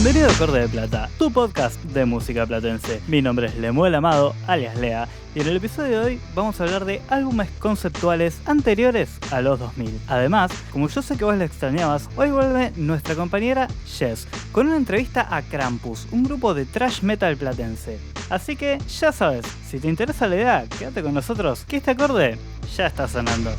Bienvenido a Acorde de Plata, tu podcast de música platense. Mi nombre es Lemuel Amado, alias Lea, y en el episodio de hoy vamos a hablar de álbumes conceptuales anteriores a los 2000. Además, como yo sé que vos la extrañabas, hoy vuelve nuestra compañera Jess con una entrevista a Krampus, un grupo de thrash metal platense. Así que ya sabes, si te interesa la idea, quédate con nosotros, que este acorde ya está sonando.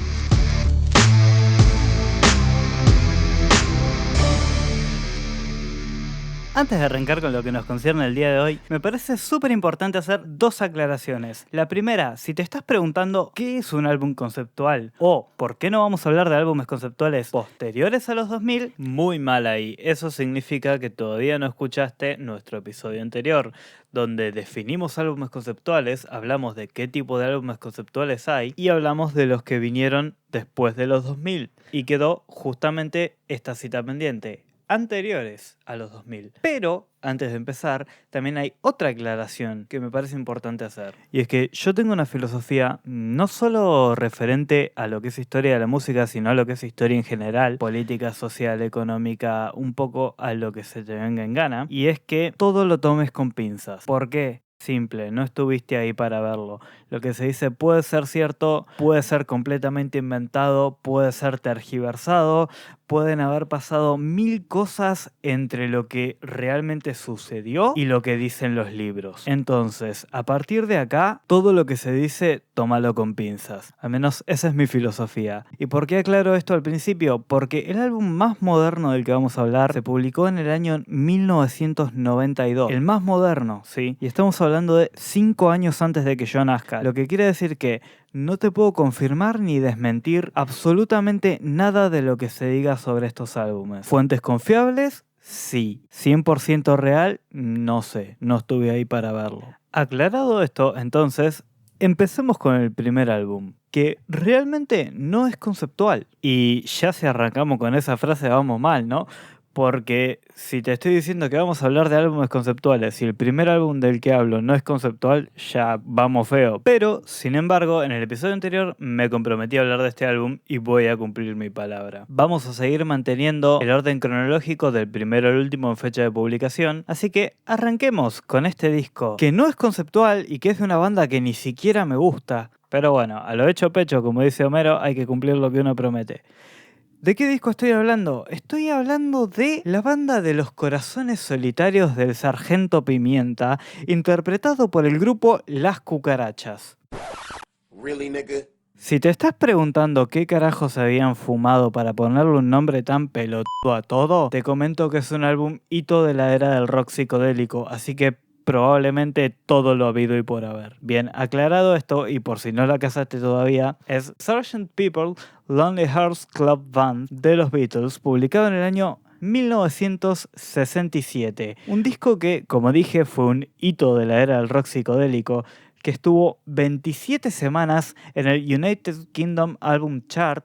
Antes de arrancar con lo que nos concierne el día de hoy, me parece súper importante hacer dos aclaraciones. La primera, si te estás preguntando qué es un álbum conceptual o por qué no vamos a hablar de álbumes conceptuales posteriores a los 2000, muy mal ahí. Eso significa que todavía no escuchaste nuestro episodio anterior, donde definimos álbumes conceptuales, hablamos de qué tipo de álbumes conceptuales hay y hablamos de los que vinieron después de los 2000. Y quedó justamente esta cita pendiente: anteriores a los 2000. Pero, antes de empezar, también hay otra aclaración que me parece importante hacer. Y es que yo tengo una filosofía no solo referente a lo que es historia de la música, sino a lo que es historia en general, política, social, económica, un poco a lo que se te venga en gana. Y es que todo lo tomes con pinzas. ¿Por qué? Simple, no estuviste ahí para verlo. Lo que se dice puede ser cierto, puede ser completamente inventado, puede ser tergiversado, pueden haber pasado mil cosas entre lo que realmente sucedió y lo que dicen los libros. Entonces, a partir de acá, todo lo que se dice, tómalo con pinzas. Al menos esa es mi filosofía. ¿Y por qué aclaro esto al principio? Porque el álbum más moderno del que vamos a hablar se publicó en el año 1992. El más moderno, ¿sí? Y estamos hablando de 5 años antes de que yo nazca. Lo que quiere decir que no te puedo confirmar ni desmentir absolutamente nada de lo que se diga sobre estos álbumes. ¿Fuentes confiables? Sí. ¿100% real? No sé, no estuve ahí para verlo. Aclarado esto, entonces, empecemos con el primer álbum, que realmente no es conceptual. Y ya si arrancamos con esa frase vamos mal, ¿no? Porque si te estoy diciendo que vamos a hablar de álbumes conceptuales y el primer álbum del que hablo no es conceptual, ya vamos feo. Pero, sin embargo, en el episodio anterior me comprometí a hablar de este álbum y voy a cumplir mi palabra. Vamos a seguir manteniendo el orden cronológico del primero al último en fecha de publicación, así que arranquemos con este disco, que no es conceptual y que es de una banda que ni siquiera me gusta. Pero bueno, a lo hecho pecho, como dice Homero, hay que cumplir lo que uno promete. ¿De qué disco estoy hablando? Estoy hablando de la banda de los corazones solitarios del Sargento Pimienta, interpretado por el grupo Las Cucarachas. Really, nigga? Si te estás preguntando qué carajos habían fumado para ponerle un nombre tan pelotudo a todo, te comento que es un álbum hito de la era del rock psicodélico, así que probablemente todo lo habido y por haber. Bien, aclarado esto, y por si no la casaste todavía, es Sgt. Pepper's Lonely Hearts Club Band de los Beatles, publicado en el año 1967. Un disco que, como dije, fue un hito de la era del rock psicodélico, que estuvo 27 semanas en el United Kingdom Album Chart,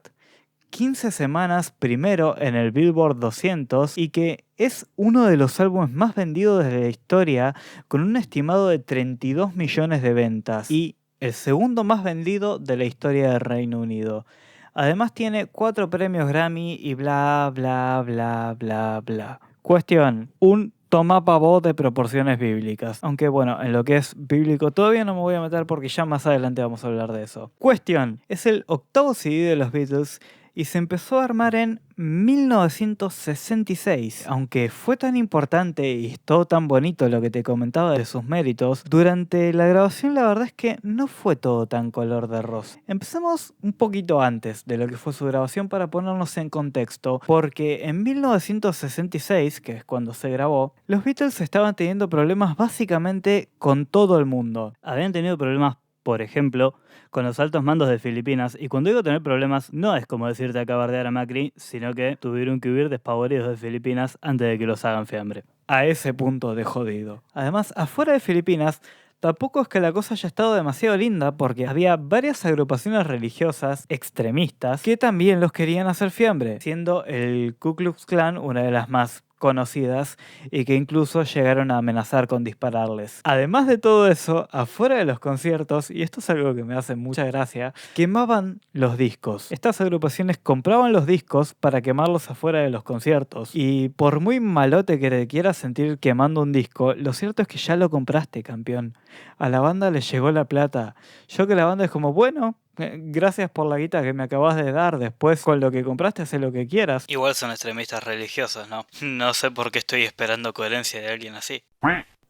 15 semanas primero en el Billboard 200 y que es uno de los álbumes más vendidos de la historia, con un estimado de 32 millones de ventas y el segundo más vendido de la historia del Reino Unido. Además tiene 4 premios Grammy y bla bla bla bla bla. Cuestión, un toma pavó de proporciones bíblicas. Aunque bueno, en lo que es bíblico todavía no me voy a meter porque ya más adelante vamos a hablar de eso. Cuestión, es el octavo CD de los Beatles y se empezó a armar en 1966. Aunque fue tan importante y todo tan bonito lo que te comentaba de sus méritos, durante la grabación la verdad es que no fue todo tan color de rosa. Empecemos un poquito antes de lo que fue su grabación para ponernos en contexto, porque en 1966, que es cuando se grabó, los Beatles estaban teniendo problemas básicamente con todo el mundo. Habían tenido problemas, por ejemplo, con los altos mandos de Filipinas, y cuando digo tener problemas, no es como decirte acabardear a Macri, sino que tuvieron que huir despavoridos de Filipinas antes de que los hagan fiambre. A ese punto de jodido. Además, afuera de Filipinas, tampoco es que la cosa haya estado demasiado linda, porque había varias agrupaciones religiosas extremistas que también los querían hacer fiambre, siendo el Ku Klux Klan una de las más conocidas y que incluso llegaron a amenazar con dispararles. Además de todo eso, afuera de los conciertos, y esto es algo que me hace mucha gracia, quemaban los discos. Estas agrupaciones compraban los discos para quemarlos afuera de los conciertos. Y por muy malote que te quieras sentir quemando un disco, lo cierto es que ya lo compraste, campeón. A la banda le llegó la plata. Yo que la banda es como, bueno, gracias por la guita que me acabas de dar. Después con lo que compraste hace lo que quieras. Igual son extremistas religiosos, ¿no? No sé por qué estoy esperando coherencia de alguien así.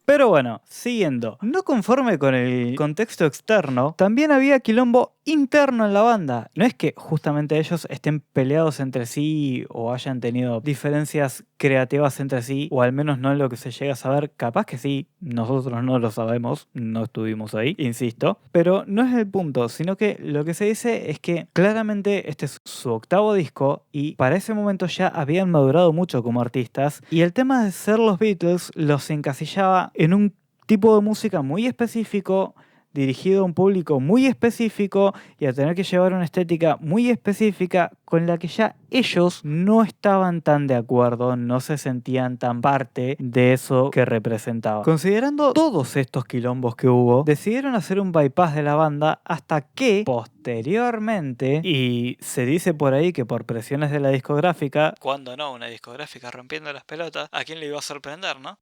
Pero bueno, siguiendo. No conforme con el contexto externo, también había quilombo interno en la banda. No es que justamente ellos estén peleados entre sí o hayan tenido diferencias creativas entre sí, o al menos no en lo que se llega a saber. Capaz que sí, nosotros no lo sabemos, no estuvimos ahí, insisto. Pero no es el punto, sino que lo que se dice es que claramente este es su octavo disco y para ese momento ya habían madurado mucho como artistas, y el tema de ser los Beatles los encasillaba en un tipo de música muy específico, dirigido a un público muy específico y a tener que llevar una estética muy específica con la que ya ellos no estaban tan de acuerdo, no se sentían tan parte de eso que representaba. Considerando todos estos quilombos que hubo, decidieron hacer un bypass de la banda hasta que posteriormente, y se dice por ahí que por presiones de la discográfica, cuando no, una discográfica rompiendo las pelotas, ¿a quién le iba a sorprender, no?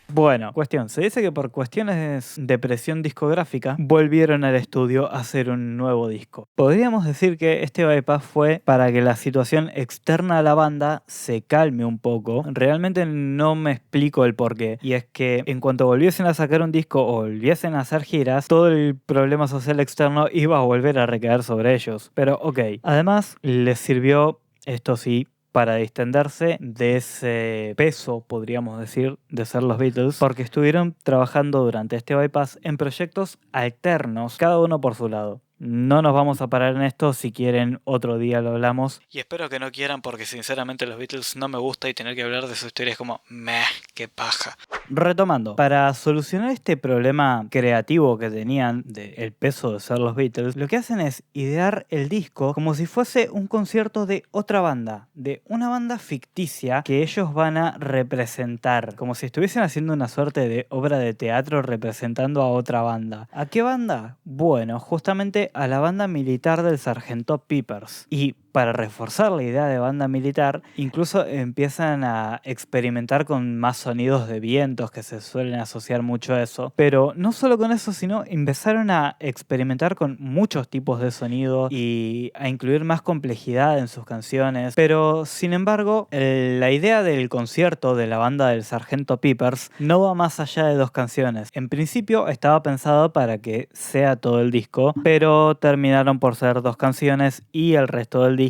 Bueno, cuestión, se dice que por cuestiones de presión discográfica volvieron al estudio a hacer un nuevo disco. Podríamos decir que este bypass fue para que la situación externa a la banda se calme un poco. Realmente no me explico el porqué. Y es que en cuanto volviesen a sacar un disco o volviesen a hacer giras, todo el problema social externo iba a volver a recaer sobre ellos. Pero ok, además les sirvió, esto sí, para distenderse de ese peso, podríamos decir, de ser los Beatles, porque estuvieron trabajando durante este bypass en proyectos alternos, cada uno por su lado. No nos vamos a parar en esto, si quieren otro día lo hablamos. Y espero que no quieran porque sinceramente los Beatles no me gusta y tener que hablar de su historia es como, meh, qué paja. Retomando, para solucionar este problema creativo que tenían del peso de ser los Beatles, lo que hacen es idear el disco como si fuese un concierto de otra banda, de una banda ficticia que ellos van a representar, como si estuviesen haciendo una suerte de obra de teatro representando a otra banda. ¿A qué banda? Bueno, justamente a la banda militar del Sargento Pepper's. Y para reforzar la idea de banda militar, incluso empiezan a experimentar con más sonidos de vientos que se suelen asociar mucho a eso. Pero no solo con eso, sino empezaron a experimentar con muchos tipos de sonidos y a incluir más complejidad en sus canciones. Pero sin embargo, la idea del concierto de la banda del Sargento Pepper's no va más allá de 2 canciones. En principio estaba pensado para que sea todo el disco, pero terminaron por ser 2 canciones y el resto del disco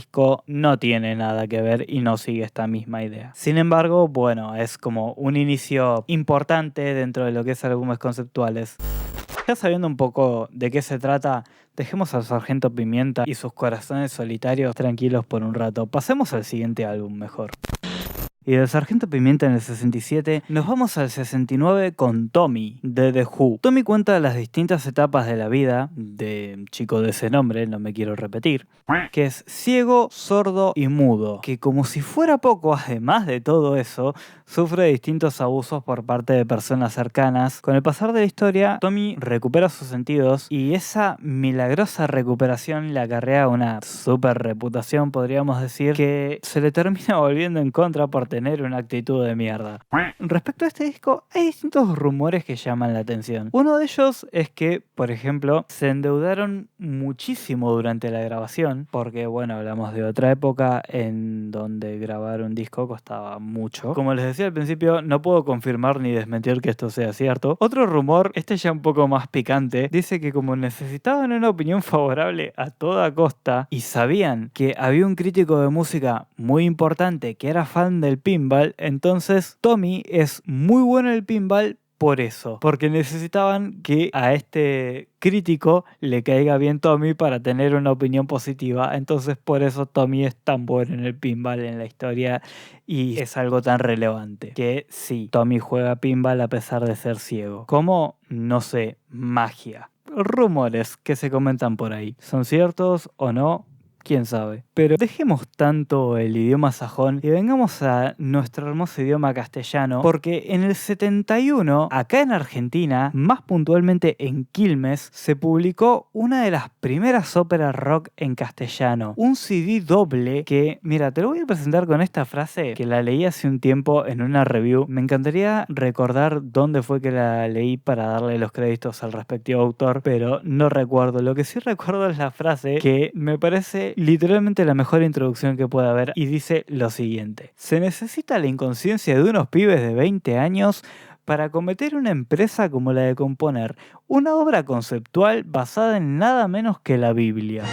no tiene nada que ver y no sigue esta misma idea. Sin embargo, bueno, es como un inicio importante dentro de lo que es álbumes conceptuales. Ya sabiendo un poco de qué se trata, dejemos al Sargento Pimienta y sus corazones solitarios tranquilos por un rato. Pasemos al siguiente álbum mejor. Y del Sargento Pimienta en el 67 nos vamos al 69 con Tommy, de The Who. Tommy cuenta las distintas etapas de la vida de un chico de ese nombre, no me quiero repetir, que es ciego, sordo y mudo, que como si fuera poco, además de todo eso, sufre distintos abusos por parte de personas cercanas. Con el pasar de la historia, Tommy recupera sus sentidos y esa milagrosa recuperación le acarrea una super reputación, podríamos decir, que se le termina volviendo en contra por tener una actitud de mierda. Respecto a este disco, hay distintos rumores que llaman la atención. Uno de ellos es que, por ejemplo, se endeudaron muchísimo durante la grabación, porque bueno, hablamos de otra época en donde grabar un disco costaba mucho. Como les decía al principio, no puedo confirmar ni desmentir que esto sea cierto. Otro rumor, este ya un poco más picante, dice que como necesitaban una opinión favorable a toda costa y sabían que había un crítico de música muy importante que era fan del pinball, entonces Tommy es muy bueno en el pinball por eso, porque necesitaban que a este crítico le caiga bien Tommy para tener una opinión positiva. Entonces por eso Tommy es tan bueno en el pinball en la historia y es algo tan relevante. Que sí, Tommy juega pinball a pesar de ser ciego. Como, no sé, magia. Rumores que se comentan por ahí. ¿Son ciertos o no? quién sabe. Pero dejemos tanto el idioma sajón y vengamos a nuestro hermoso idioma castellano, porque en el 71, acá en Argentina, más puntualmente en Quilmes, se publicó una de las primeras óperas rock en castellano. Un CD doble que, mira, te lo voy a presentar con esta frase que la leí hace un tiempo en una review. Me encantaría recordar dónde fue que la leí para darle los créditos al respectivo autor, pero no recuerdo. Lo que sí recuerdo es la frase que me parece literalmente la mejor introducción que puede haber y dice lo siguiente: se necesita la inconsciencia de unos pibes de 20 años para cometer una empresa como la de componer una obra conceptual basada en nada menos que la Biblia.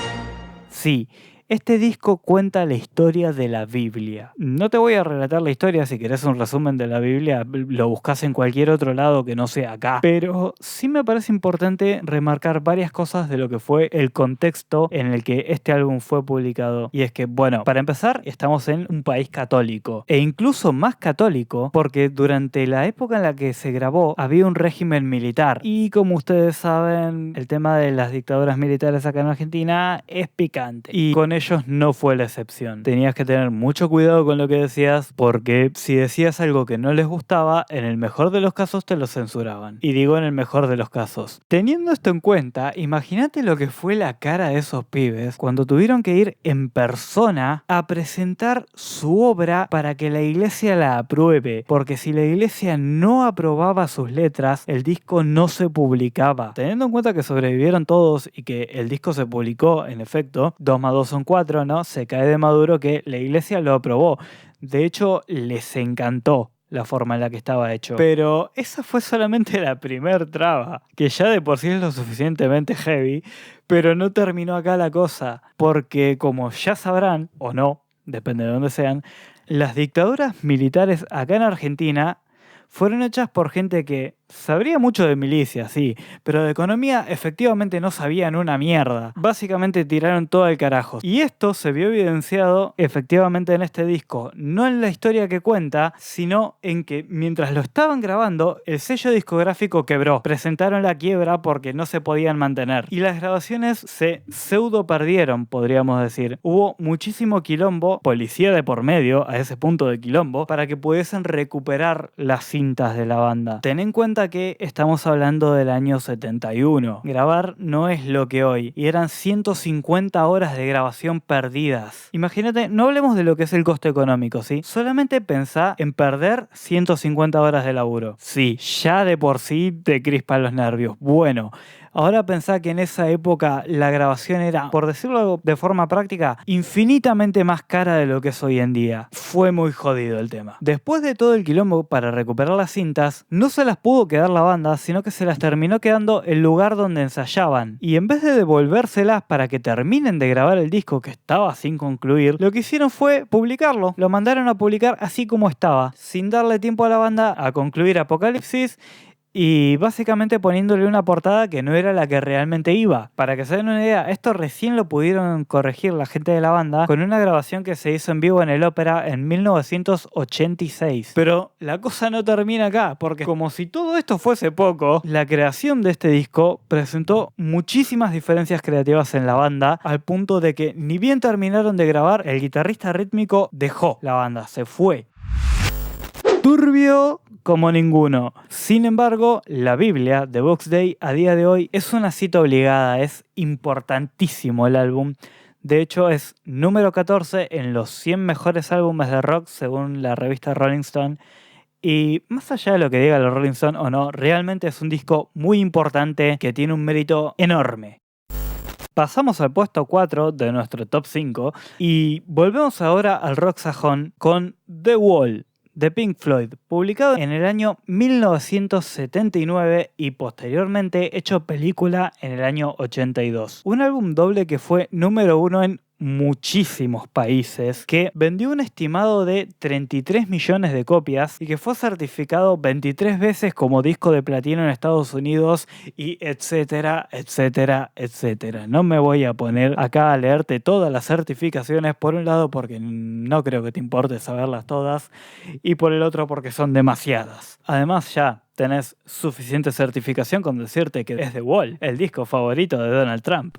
Sí, este disco cuenta la historia de la Biblia. No te voy a relatar la historia, si querés un resumen de la Biblia, lo buscas en cualquier otro lado que no sea acá. Pero sí me parece importante remarcar varias cosas de lo que fue el contexto en el que este álbum fue publicado. Y es que, bueno, para empezar, estamos en un país católico. E incluso más católico, porque durante la época en la que se grabó había un régimen militar. Y como ustedes saben, el tema de las dictaduras militares acá en Argentina es picante. Y con ellos no fue la excepción. Tenías que tener mucho cuidado con lo que decías, porque si decías algo que no les gustaba, en el mejor de los casos te lo censuraban. Y digo en el mejor de los casos. Teniendo esto en cuenta, imagínate lo que fue la cara de esos pibes cuando tuvieron que ir en persona a presentar su obra para que la iglesia la apruebe, porque si la iglesia no aprobaba sus letras, el disco no se publicaba. Teniendo en cuenta que sobrevivieron todos y que el disco se publicó, en efecto, 2 más 2 son 4, ¿no? Se cae de maduro que la iglesia lo aprobó. De hecho, les encantó la forma en la que estaba hecho. Pero esa fue solamente la primer traba, que ya de por sí es lo suficientemente heavy, pero no terminó acá la cosa, porque como ya sabrán, o no, depende de dónde sean, las dictaduras militares acá en Argentina fueron hechas por gente que sabría mucho de milicia, sí, pero de economía efectivamente no sabían una mierda. Básicamente tiraron todo al carajo. Y esto se vio evidenciado efectivamente en este disco, no en la historia que cuenta, sino en que mientras lo estaban grabando, el sello discográfico quebró. Presentaron la quiebra porque no se podían mantener. Y las grabaciones se pseudo perdieron, podríamos decir. Hubo muchísimo quilombo, policía de por medio, a ese punto de quilombo, para que pudiesen recuperar las cintas de la banda. Ten en cuenta que estamos hablando del año 71. Grabar no es lo que hoy, y eran 150 horas de grabación perdidas. Imagínate, no hablemos de lo que es el costo económico, ¿sí? Solamente pensá en perder 150 horas de laburo. Sí, ya de por sí te crispan los nervios. Bueno, ahora pensá que en esa época la grabación era, por decirlo de forma práctica, infinitamente más cara de lo que es hoy en día. Fue muy jodido el tema. Después de todo el quilombo para recuperar las cintas, no se las pudo quedar la banda, sino que se las terminó quedando el lugar donde ensayaban. Y en vez de devolvérselas para que terminen de grabar el disco que estaba sin concluir, lo que hicieron fue publicarlo. Lo mandaron a publicar así como estaba, sin darle tiempo a la banda a concluir Apocalipsis, y básicamente poniéndole una portada que no era la que realmente iba. Para que se den una idea, esto recién lo pudieron corregir la gente de la banda con una grabación que se hizo en vivo en el Ópera en 1986. Pero la cosa no termina acá, porque como si todo esto fuese poco, la creación de este disco presentó muchísimas diferencias creativas en la banda, al punto de que ni bien terminaron de grabar, el guitarrista rítmico dejó la banda, se fue. Turbio como ninguno. Sin embargo, la Biblia de Box Day a día de hoy es una cita obligada, es importantísimo el álbum. De hecho, es número 14 en los 100 mejores álbumes de rock según la revista Rolling Stone. Y más allá de lo que diga los Rolling Stone o no, realmente es un disco muy importante que tiene un mérito enorme. Pasamos al puesto 4 de nuestro top 5 y volvemos ahora al rock sajón con The Wall de Pink Floyd, publicado en el año 1979 y posteriormente hecho película en el año 82. Un álbum doble que fue número 1 en muchísimos países, que vendió un estimado de 33 millones de copias y que fue certificado 23 veces como disco de platino en Estados Unidos y etcétera, etcétera, etcétera. No me voy a poner acá a leerte todas las certificaciones, por un lado porque no creo que te importe saberlas todas, y por el otro porque son demasiadas. Además ya tenés suficiente certificación con decirte que es The Wall, el disco favorito de Donald Trump.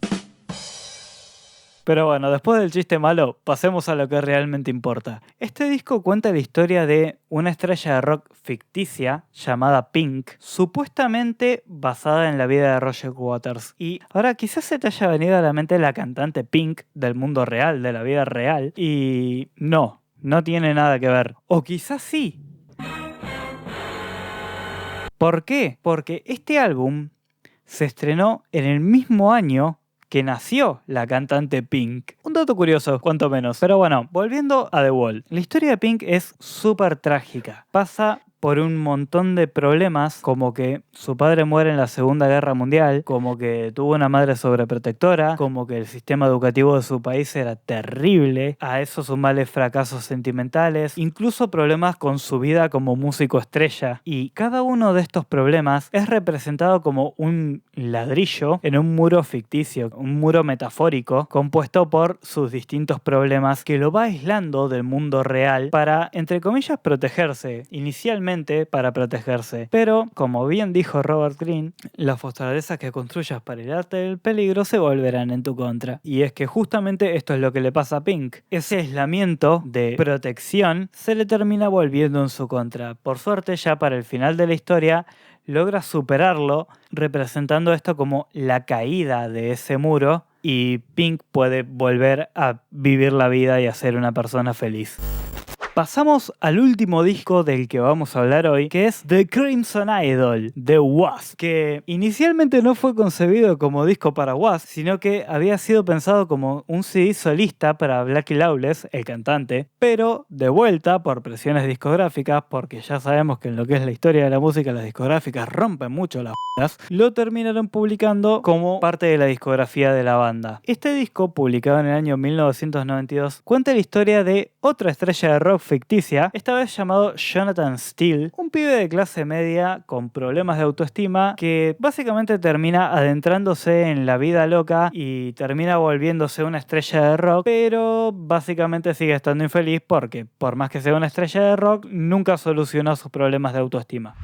Pero bueno, después del chiste malo, pasemos a lo que realmente importa. Este disco cuenta la historia de una estrella de rock ficticia llamada Pink, supuestamente basada en la vida de Roger Waters. Y ahora quizás se te haya venido a la mente la cantante Pink del mundo real, de la vida real, y no tiene nada que ver. O quizás sí. ¿Por qué? Porque este álbum se estrenó en el mismo año que nació la cantante Pink. Un dato curioso, cuanto menos. Pero bueno, volviendo a The Wall. La historia de Pink es súper trágica. Pasa por un montón de problemas, como que su padre muere en la Segunda Guerra Mundial, como que tuvo una madre sobreprotectora, como que el sistema educativo de su país era terrible, a eso sumale fracasos sentimentales, incluso problemas con su vida como músico estrella. Y cada uno de estos problemas es representado como un ladrillo en un muro ficticio, un muro metafórico, compuesto por sus distintos problemas que lo va aislando del mundo real para, entre comillas, protegerse. Inicialmente para protegerse. Pero, como bien dijo Robert Greene, las fortalezas que construyas para el arte del peligro se volverán en tu contra. Y es que justamente esto es lo que le pasa a Pink. Ese aislamiento de protección se le termina volviendo en su contra. Por suerte, ya para el final de la historia, logra superarlo, representando esto como la caída de ese muro, y Pink puede volver a vivir la vida y a ser una persona feliz. Pasamos al último disco del que vamos a hablar hoy, que es The Crimson Idol, de Wasp, que inicialmente no fue concebido como disco para Wasp, sino que había sido pensado como un CD solista para Blackie Lawless, el cantante, pero de vuelta por presiones discográficas, porque ya sabemos que en lo que es la historia de la música las discográficas rompen mucho las lo terminaron publicando como parte de la discografía de la banda. Este disco, publicado en el año 1992, cuenta la historia de otra estrella de rock ficticia, esta vez llamado Jonathan Steele, un pibe de clase media con problemas de autoestima que básicamente termina adentrándose en la vida loca y termina volviéndose una estrella de rock, pero básicamente sigue estando infeliz porque, por más que sea una estrella de rock, nunca solucionó sus problemas de autoestima.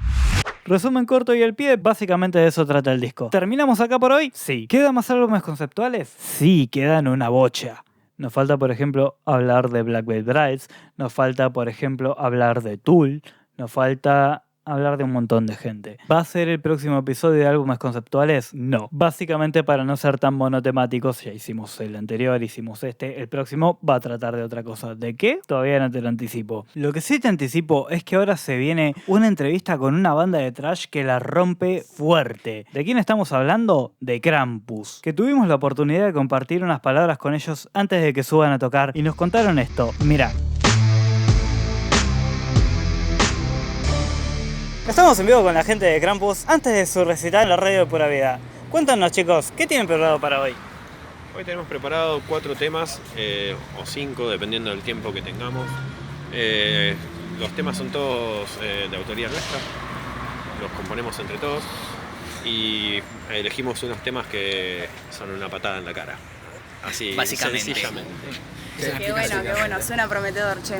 Resumen corto y al pie, básicamente de eso trata el disco. ¿Terminamos acá por hoy? Sí. ¿Quedan más álbumes conceptuales? Sí, quedan una bocha. Nos falta, por ejemplo, hablar de Black Veil Brides, nos falta, por ejemplo, hablar de Tool, nos falta hablar de un montón de gente. ¿Va a ser el próximo episodio de álbumes conceptuales? No. Básicamente para no ser tan monotemáticos, ya hicimos el anterior, hicimos este, el próximo va a tratar de otra cosa. ¿De qué? Todavía no te lo anticipo. Lo que sí te anticipo es que ahora se viene una entrevista con una banda de thrash que la rompe fuerte. ¿De quién estamos hablando? De Krampus, que tuvimos la oportunidad de compartir unas palabras con ellos antes de que suban a tocar y nos contaron esto. Mirá. Estamos en vivo con la gente de Krampus antes de su recital en la radio de Pura Vida. Cuéntanos, chicos, ¿qué tienen preparado para hoy? Hoy tenemos preparado 4 temas, o 5, dependiendo del tiempo que tengamos. Los temas son todos de autoría nuestra, los componemos entre todos y elegimos unos temas que son una patada en la cara. Así, básicamente. Sencillamente. Qué bueno, suena prometedor, che.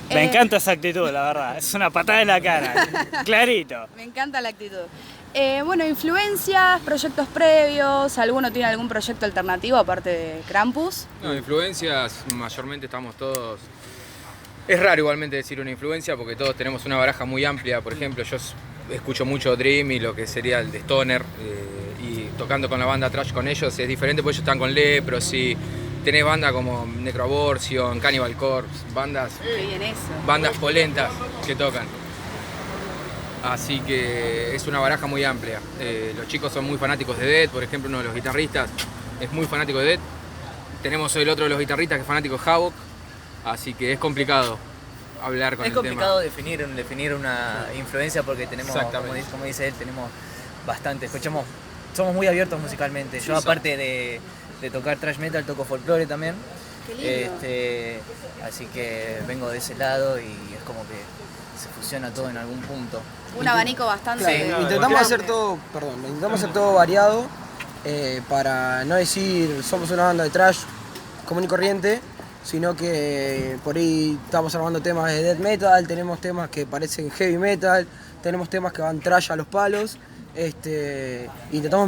Me encanta esa actitud, la verdad. Es una patada en la cara. Clarito. Me encanta la actitud. Bueno, influencias, proyectos previos, ¿alguno tiene algún proyecto alternativo aparte de Krampus? No, influencias, mayormente estamos todos... Es raro igualmente decir una influencia porque todos tenemos una baraja muy amplia. Por ejemplo, yo escucho mucho Dream y lo que sería el de Stoner, y tocando con la banda Trash con ellos es diferente porque ellos están con Leprosy. Tenés bandas como Necroabortion, Cannibal Corpse, bandas polentas que tocan. Así que es una baraja muy amplia. Los chicos son muy fanáticos de Dead, por ejemplo, uno de los guitarristas es muy fanático de Dead. Tenemos el otro de los guitarristas que es fanático de Havoc, así que es complicado hablar con el tema. Es complicado definir una influencia porque tenemos, como dice él, tenemos bastante, somos muy abiertos musicalmente. Yo aparte de tocar thrash metal, toco folclore también. Qué lindo. Así que vengo de ese lado y es como que se fusiona todo en algún punto. Un abanico bastante... Claro, intentamos hacer todo variado, para no decir somos una banda de thrash común y corriente, sino que por ahí estamos armando temas de death metal, tenemos temas que parecen heavy metal, tenemos temas que van thrash a los palos, intentamos